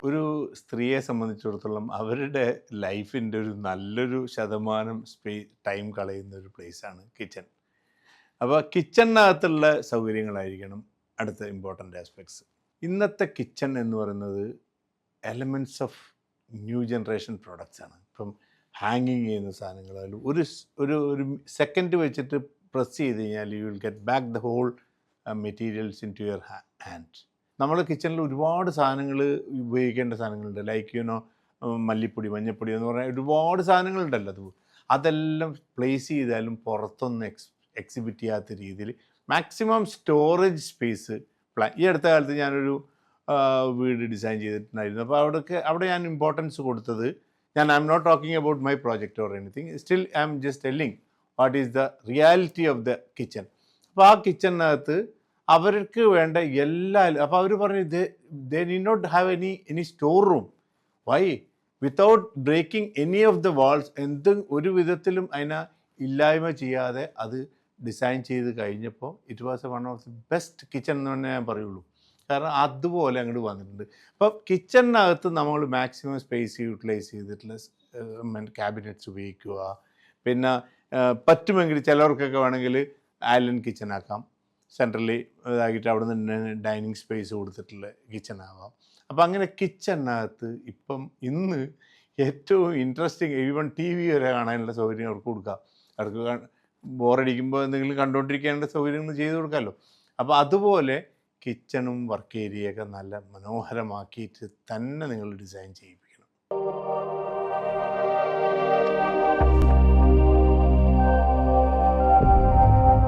ഒരു സ്ത്രീയെ സംബന്ധിച്ചിടത്തോളം അവരുടെ ലൈഫിൻ്റെ ഒരു നല്ലൊരു ശതമാനം ടൈം കളയുന്ന ഒരു പ്ലേസാണ് കിച്ചൺ. അപ്പോൾ കിച്ചണിനകത്തുള്ള സൗകര്യങ്ങളായിരിക്കണം അടുത്ത ഇമ്പോർട്ടൻ്റ് ആസ്പെക്ട്സ്. ഇന്നത്തെ കിച്ചൺ എന്ന് പറയുന്നത് elements of new generation products ആണ്. ഇപ്പം ഹാങ്ങിങ് ചെയ്യുന്ന സാധനങ്ങളായാലും ഒരു സെക്കൻഡ് വെച്ചിട്ട് പ്രസ് ചെയ്ത് കഴിഞ്ഞാൽ you will get back the whole materials into your hand. നമ്മൾ കിച്ചണിൽ ഒരുപാട് സാധനങ്ങൾ ഉപയോഗിക്കേണ്ട സാധനങ്ങളുണ്ട്. ലൈക്ക് യുനോ മല്ലിപ്പൊടി, മഞ്ഞൾപ്പൊടി എന്ന് പറഞ്ഞാൽ ഒരുപാട് സാധനങ്ങളുണ്ടല്ലോ. അതെല്ലാം പ്ലേസ് ചെയ്താലും പുറത്തൊന്നും എക്സിബിറ്റ് ചെയ്യാത്ത രീതിയിൽ മാക്സിമം സ്റ്റോറേജ് സ്പേസ് ഈ അടുത്ത കാലത്ത് ഞാനൊരു വീട് ഡിസൈൻ ചെയ്തിട്ടുണ്ടായിരുന്നു. അപ്പോൾ അവിടെ ഞാൻ ഇമ്പോർട്ടൻസ് കൊടുത്തത്, I'm not talking about my project or anything, still I'm just telling what is the reality of the kitchen. അപ്പോൾ ആ കിച്ചണിനകത്ത് അവർക്ക് വേണ്ട എല്ലാ, അപ്പോൾ അവർ പറഞ്ഞു they need not have any store room. Why? Without breaking any of the walls, ഒരു വിധത്തിലും അതിനെ ഇല്ലായ്മ ചെയ്യാതെ അത് ഡിസൈൻ ചെയ്ത് കഴിഞ്ഞപ്പോൾ it was one of the best kitchen എന്ന് തന്നെ ഞാൻ പറയുള്ളൂ. കാരണം അതുപോലെ അങ്ങോട്ട് വന്നിട്ടുണ്ട്. അപ്പോൾ കിച്ചണിനകത്ത് നമ്മൾ മാക്സിമം സ്പേസ് യൂട്ടിലൈസ് ചെയ്തിട്ടുള്ള ക്യാബിനറ്റ്സ് ഉപയോഗിക്കുക. പിന്നെ പറ്റുമെങ്കിൽ ചിലവർക്കൊക്കെ വേണമെങ്കിൽ ഐലൻഡ് കിച്ചൺ ആക്കാം, സെൻട്രലി ഇതാക്കിയിട്ട് അവിടെ നിന്ന് ഡൈനിങ് സ്പേസ് കൊടുത്തിട്ടുള്ള കിച്ചൺ ആവാം. അപ്പം അങ്ങനെ കിച്ചണിനകത്ത് ഇപ്പം ഇന്ന് ഏറ്റവും ഇൻട്രസ്റ്റിംഗ്, ഈവൻ ടി വി വരെ കാണാനുള്ള സൗകര്യം അവർക്ക് കൊടുക്കാം. അവർക്ക് ബോറടിക്കുമ്പോൾ എന്തെങ്കിലും കണ്ടുകൊണ്ടിരിക്കേണ്ട സൗകര്യങ്ങൾ ചെയ്ത് കൊടുക്കാമല്ലോ. അപ്പോൾ അതുപോലെ കിച്ചണും വർക്ക് ഏരിയയൊക്കെ നല്ല മനോഹരമാക്കിയിട്ട് തന്നെ നിങ്ങൾ ഡിസൈൻ ചെയ്യിപ്പിക്കണം.